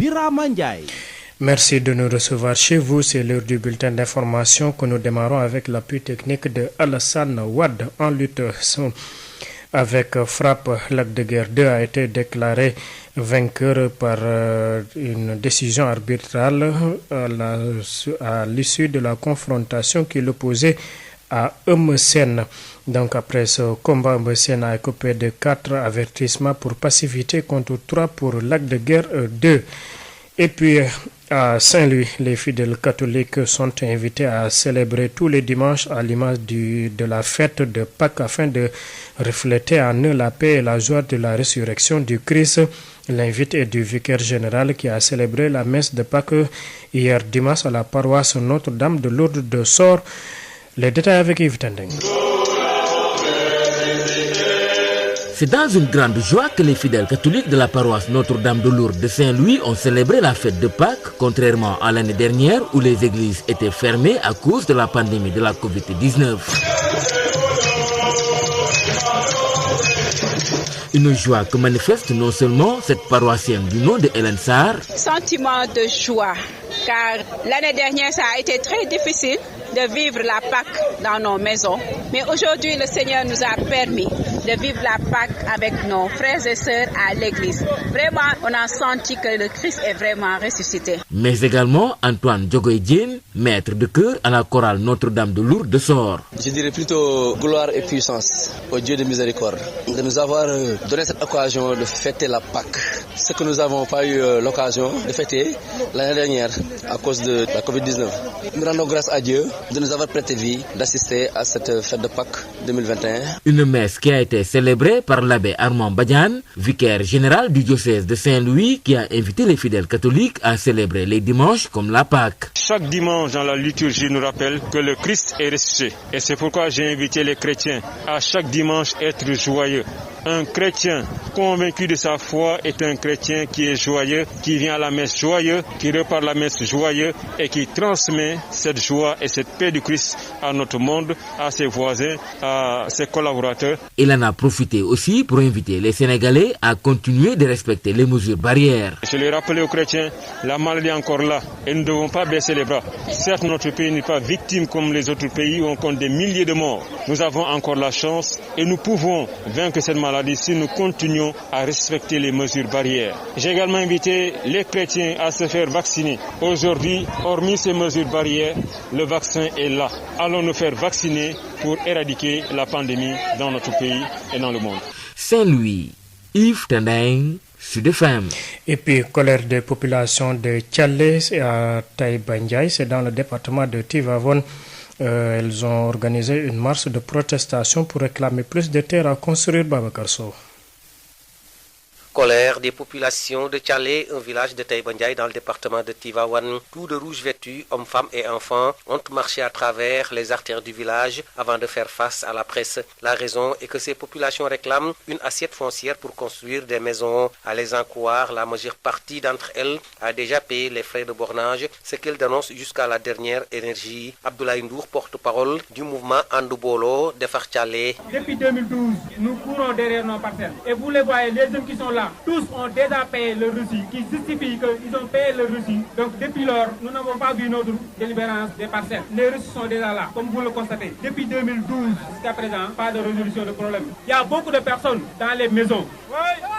Birama Ndiaye. Merci de nous recevoir chez vous. C'est l'heure du bulletin d'information que nous démarrons avec l'appui technique de Alassane Wade en lutte. Avec frappe, Lac de Guiers 2 a été déclaré vainqueur par une décision arbitrale à l'issue de la confrontation qui l'opposait à Eumeu Sène. Donc après ce combat, Eumeu Sène a écopé de 4 avertissements pour passivité contre 3 pour Lac de Guiers 2. Et puis à Saint-Louis, les fidèles catholiques sont invités à célébrer tous les dimanches à l'image de la fête de Pâques afin de refléter en eux la paix et la joie de la résurrection du Christ. L'invite est du vicaire général qui a célébré la messe de Pâques hier dimanche à la paroisse Notre-Dame de Lourdes de Sort. Les détails avec Yves Tendeng. C'est dans une grande joie que les fidèles catholiques de la paroisse Notre-Dame de Lourdes de Saint-Louis ont célébré la fête de Pâques, contrairement à l'année dernière où les églises étaient fermées à cause de la pandémie de la Covid-19. Une joie que manifeste non seulement cette paroissienne du nom de Hélène Sarr. Sentiment de joie, car l'année dernière ça a été très difficile de vivre la Pâque dans nos maisons. Mais aujourd'hui, le Seigneur nous a permis de vivre la Pâque avec nos frères et sœurs à l'église. Vraiment, on a senti que le Christ est vraiment ressuscité. Mais également Antoine Djogoïdjine, maître de chœur à la chorale Notre-Dame de Lourdes de Sort. Je dirais plutôt gloire et puissance au Dieu de miséricorde de nous avoir donné cette occasion de fêter la Pâque. Ce que nous n'avons pas eu l'occasion de fêter l'année dernière à cause de la Covid-19. Nous rendons grâce à Dieu de nous avoir prêté vie d'assister à cette fête de Pâques 2021. Une messe qui a été célébrée par l'abbé Armand Badiane, vicaire général du diocèse de Saint-Louis, qui a invité les fidèles catholiques à célébrer les dimanches comme la Pâque. Chaque dimanche dans la liturgie nous rappelle que le Christ est ressuscité. Et c'est pourquoi j'ai invité les chrétiens à chaque dimanche être joyeux. Un chrétien convaincu de sa foi est un chrétien qui est joyeux, qui vient à la messe joyeux, qui repart la messe joyeux et qui transmet cette joie et cette paix du Christ à notre monde, à ses voisins, à ses collaborateurs. Il en a profité aussi pour inviter les Sénégalais à continuer de respecter les mesures barrières. Je l'ai rappelé aux chrétiens, la maladie est encore là et nous ne devons pas baisser les bras. Certes, notre pays n'est pas victime comme les autres pays où on compte des milliers de morts. Nous avons encore la chance et nous pouvons vaincre cette maladie si nous continuons à respecter les mesures barrières. J'ai également invité les chrétiens à se faire vacciner. Aujourd'hui, hormis ces mesures barrières, le vaccin est là. Allons nous faire vacciner pour éradiquer la pandémie dans notre pays et dans le monde. Saint-Louis, Yves Tendeng, Sud FM. Et puis, colère des populations de Tchalé à Taïba Ndiaye, c'est dans le département de Tivaouane. Elles ont organisé une marche de protestation pour réclamer plus de terres à construire. Babacar Sow. Colère des populations de Tchalé, un village de Taïba Ndiaye dans le département de Tivaouane. Tout de rouge vêtus, hommes, femmes et enfants, ont marché à travers les artères du village avant de faire face à la presse. La raison est que ces populations réclament une assiette foncière pour construire des maisons. À les en croire, la majeure partie d'entre elles a déjà payé les frais de bornage, ce qu'elles dénoncent jusqu'à la dernière énergie. Abdoulaye Ndour, porte-parole du mouvement Andoubolo de Tchalé. Depuis 2012, nous courons derrière nos parcelles. Et vous les voyez, les jeunes qui sont là, tous ont déjà payé le reçu, qui justifie qu'ils ont payé le reçu. Donc depuis lors, nous n'avons pas vu notre délibérance des parcelles. Les reçus sont déjà là, comme vous le constatez. Depuis 2012 jusqu'à présent, pas de résolution de problème. Il y a beaucoup de personnes dans les maisons.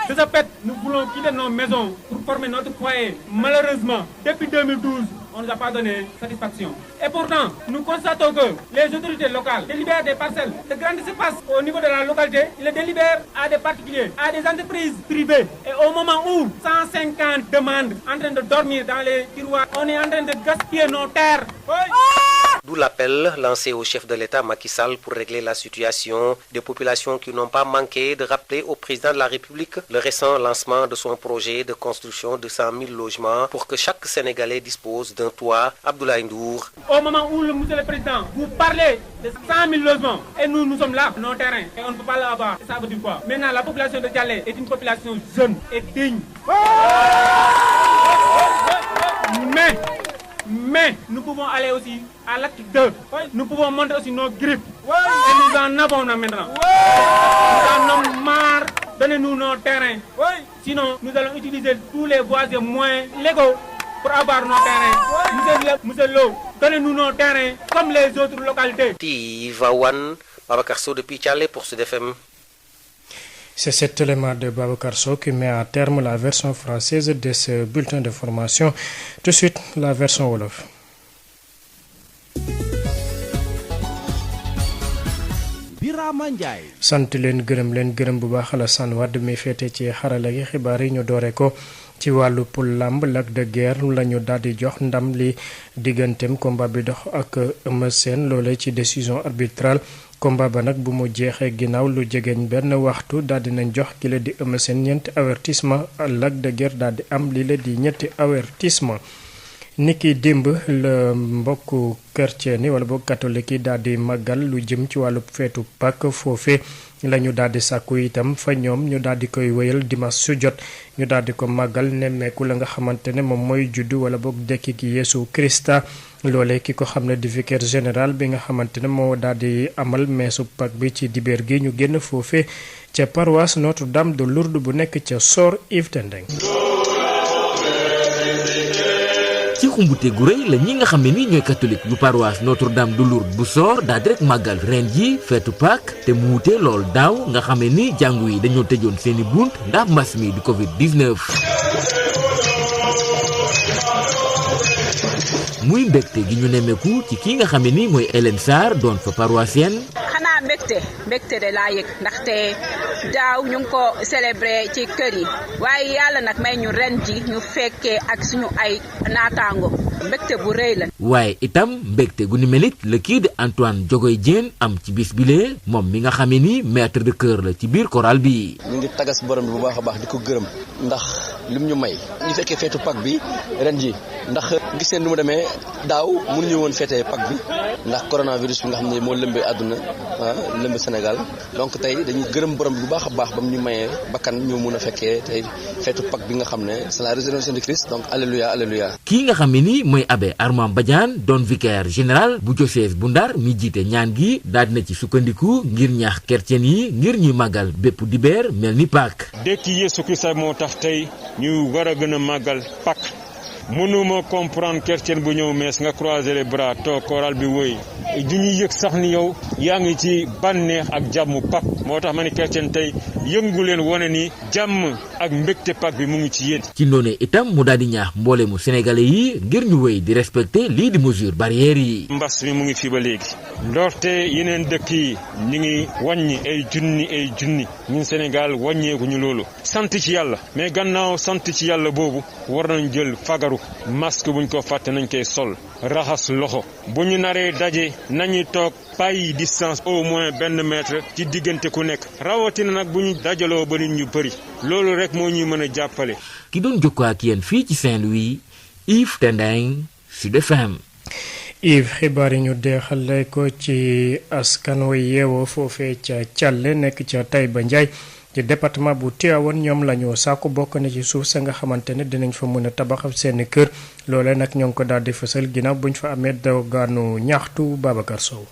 De ce fait, nous voulons quitter nos maisons pour former notre foyer. Malheureusement, depuis 2012, on ne nous a pas donné satisfaction. Et pourtant, nous constatons que les autorités locales délibèrent des parcelles de grandes surfaces au niveau de la localité. Ils les délibèrent à des particuliers, à des entreprises privées. Et au moment où 150 demandes en train de dormir dans les tiroirs, on est en train de gaspiller nos terres. D'où l'appel lancé au chef de l'État Macky Sall pour régler la situation des populations qui n'ont pas manqué de rappeler au président de la République le récent lancement de son projet de construction de 100 000 logements pour que chaque Sénégalais dispose d'un toit. Abdoulaye Ndour. Au moment où monsieur le président, vous parlez de 100 000 logements et nous sommes là, nos terrains, et on ne peut pas l'avoir. Ça veut dire quoi? Maintenant, la population de Tchalé est une population jeune et digne. Mais nous pouvons aller aussi à l'acte 2. Nous pouvons montrer aussi nos griffes. Et nous en avons maintenant. Nous en avons marre. Donnez-nous nos terrains. Sinon, nous allons utiliser tous les voies et moyens légaux pour avoir nos terrains. Monsieur Lo, donnez-nous nos terrains comme les autres localités. Tivaouane, Babacar Sow depuis Thialé pour Sud FM. C'est cet élément de Babacar Sow qui met à terme la version française de ce bulletin de formation. Tout de suite, la version wolof. sant leen gërëm bu baax Alassane Wade mi féete ci xarala gi xibaar yi ñu doore ko ci wàllu poul lamb Lac de Guiers lañu daldi jox ndam li digganteem combat bi dox ak Eumeu Sène loole ci décision arbitrale combat ba nag bu mu jeexee ginnaaw lu jegeñ benn waxtu daldi nañ jox ki la di Eumeu Sène ñeenti avertissement Lac de Guiers daldi am li la di ñetti avertissement niki démb la mbokku chrétien yi wala boog catholique yi daal di màggal lu jëm ci wàllu feetu Pâques foofe la ñu daal di sàkku itam fa ñoom ñu daal di koy wéyal dimanche su jot ñu daal di ko màggal nemmeeku la nga xamante ne moom mooy juddu wala boog dekki gi Yeesu Krista loolee ki ko xam ne di vicaire général bi nga xamante ne moo daal di amal meesu Pâques bi ci dibéer gi ñu génn foofe ca paroisse Notre-Dame de Lourdes bu nekk ca Sor Yves Tendeng. ci xumbute gu rëy la ñi nga xam ne ni ñooy catholique yu paroisse Notre-Dame de Lourdes bu Sor daa di rek màggal ren ji feetu Pâques te mu wute lool daaw nga xam ne ni jàngu yi dañoo tëjoon seeni bunt ndax mbas mi di Covid-19. muy mbégte gi ñu nemmeeku ci kii nga xam ne ni mooy Hélène Sarr doon fa paroissienne. xanaa mbégte de laa yëg ndaxte daaw ñu ngi ko célébré ci kër yi waaye yàlla nag may ñu ren ji ñu fekkee ak suñu ay naataango mbégte bu rëy la. waaye itam mbégte gu ni melit la kii di Antoine Diogoy Diène am ci bis bile moom mi nga xamee ni maître de chœur la ci biir chorale bi. ñu ngi tagas borom bi bu baax a baax di ko gërëm ndax lim ñu may ñu fekkee feetu Pâques bi ren ji ndax gis ngeen nu mu demee daaw mënuñu woon feetee Pâques bi ndax coronavirus bi nga xam ne moo lëmbee àdduna lëmb Sénégal donc tey dañuy gërëm borom bi bu baax a baax ba mu ñu mayee bakkan ñu mun a fekkee tey feetu Pâques bi nga xam ne c'est la résurrection de Christ donc alléluia alléluia. kii nga xam ne ni mooy abbé Armand Badiane doon vicaire général bu diocèse bu Ndar mi jiite ñaan gi daal dina ci sukkandiku ngir ñaax chrétien yi ngir ñuy màggal bépp dibéer mel ni Pâques. dekki Yeesu Krista moo tax tey ñu war a gën a màggal Pâques mënuma comprendre chrétien bu ñëw mees nga croiser les bras toog chorale bi wëy du ñu yëg sax ni yow yaa ngi ci bànneex ak jàmm Pâques moo tax ma ni chrétien tey yëngu leen wane ni jàmm ak mbégte Pâques bi mu ngi ci yéen. ci noonu itam mu daal di ñaax mboole mu sénégalais yi ngir ñu wëy di respecter lii di mesure barrières yi. mbas mi mu ngi fii ba léegi ndoorte yeneen dëkk yi ñu ngi wàññi ay junni ñun Sénégal wàññeeku ñu loolu sant ci yàlla mais gannaaw sant ci yàlla boobu war nañ jël fagaru masque buñ ko fàtte nañ koy sol raxas loxo bu ñu naree daje nañu toog bàyyi distance au moins benn mètre ci diggante ku nekk rawatina nag bu ñu dajaloo ba nit ñu bëri loolu rek moo ñuy mën a jàppale. ki doon jokkoo ak yéen fii ci Saint-Louis Yves Tendeng Sud FM. Yves xibaar yi ñu deexale ko ci askan wa yeewoo foofee ca Thialé nekk ca Taïba Ndiaye ci département bu Tivaouane ñoom la ñu sàkku bokk na ci suuf sa nga xamante ne dinañ fa mën a tabax seeni kër loole nag ñoo ngi ko daal di fësal ginnaaw buñ fa amee dogaanu ñaxtu Babacar Sow.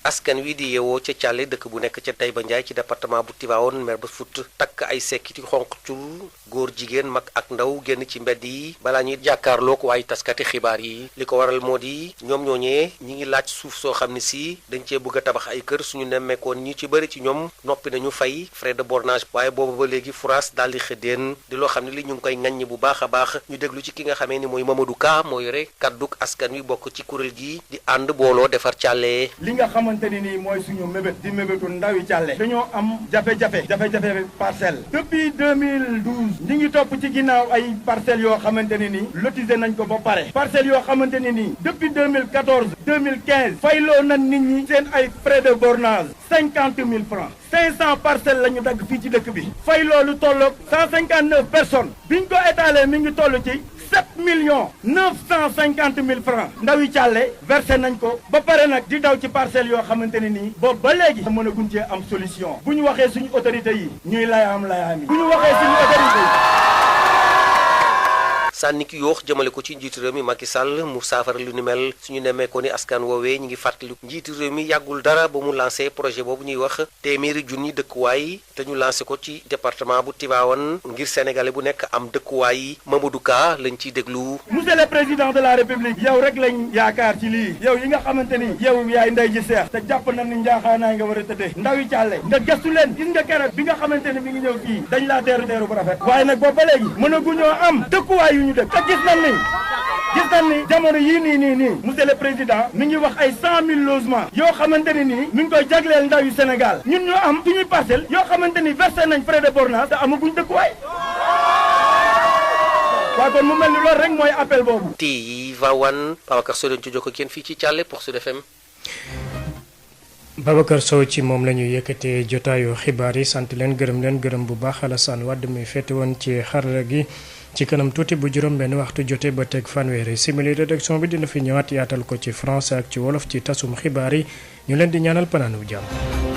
askan wi di yeewoo ca Thialé dëkk bu nekk ca Taïba Ndiaye ci département bu Tivaouane mer ba fut takk ay sekkiti xonq cul góor jigéen mag ak ndaw génn ci mbedd yi balaa ñuy jàkkaarloog waaye taskati xibaar yi li ko waral moo di ñoom ñooñee ñi ngi laaj suuf soo xam ne si dañ cee bëgg a tabax ay kër suñu nemmeekoon ñi ci bëri ci ñoom noppi nañu fay frais de bornage waaye boobu ba léegi France daal di xëddeen di loo xam ne li ñu ngi koy ŋaññi bu baax a baax ñu déglu ci ki nga xamee ni mooy Mamadou Ka moo yore kadduk askan wi bokk ci kuréel gi di ànd booloo defar Thialé. li nga xamante ni nii mooy suñu mébét di mébétu ndawi Thialé dañoo am jafe-jafe parcelle depuis 2012 ñi ngi topp ci ginnaaw ay parcelles yoo xamante ni nii lotisé nañ ko ba pare parcelles yoo xamante ni nii depuis 2014 2015 fayloo nañ nit ñi seen ay frais de bornage 50 000 francs 500 parcelles la ñu dagg fii ci dëkk bi fay loolu tolloog 159 personnes biñ ko étalé mi ngi toll ci 7,950,000 francs ndawi Thialé versé nañ ko ba pare nag di daw ci parcelles yoo xamante ne nii boobu ba léegi mën a gun cee am solution bu ñu waxee suñu autorités yi ñuy layaam yi bu ñu waxee suñu autorités yi sànni ki yoox jëmale ko ci njiitu réew mi Macky Sall mu saafara lu ni mel suñu nemee ko ni askan woowee ñu ngi fàttali njiitu réew mi yàggul dara ba mu lancé projet boobu ñuy wax téeméeri junni dëkkuwaay te ñu lancé ko ci département bu Tivaouane ngir sénégalais bu nekk am dëkkuwaay Mamadou Ka lañ ciy déglu. monsieur le président de la république yow rek lañ yaakaar ci lii yow yi nga xamante ni yow yaay ndey ji seex te jàpp na ni njaaxaanaay nga war a tëddee ndaw yi càlle nga gëstu leen gis nga keroog bi nga xamante ni mi ngi ñëw fii dañ laa teeru teeru bu rafet waaye nag boobu ba léegi mënaguñoo am dëkkuwaay yu ñu dëkk te gis nañ ni jamono yii nii monsieur le président mi ngi wax ay 100 000 logements yoo xamante ni nii mi ngi koy jagleel ndaw yu Sénégal ñun ñu am suñuy parcelle yoo xamante ni versé nañ frais de bornage te amaguñ dëkkuwaay waaw kon mu mel ni loolu rek mooy appel boobu. Tivaouane Babacar Sow doon ci jokko kenn fii ci Thialé pour Sud FM. Babacar Sow ci moom la ñu yëkkatee jotaayu xibaar yi sant leen gërëm bu baax Alassane Wade mi féete woon ci xarala gi ci kanam tuuti bu juróom benn waxtu jotee ba teg fanweeri simili rédaction bi dina fi ñëwaat yaatal ko ci français ak ci wolof ci tasum xibaar yi ñu leen di ñaanal panaanu jàmm.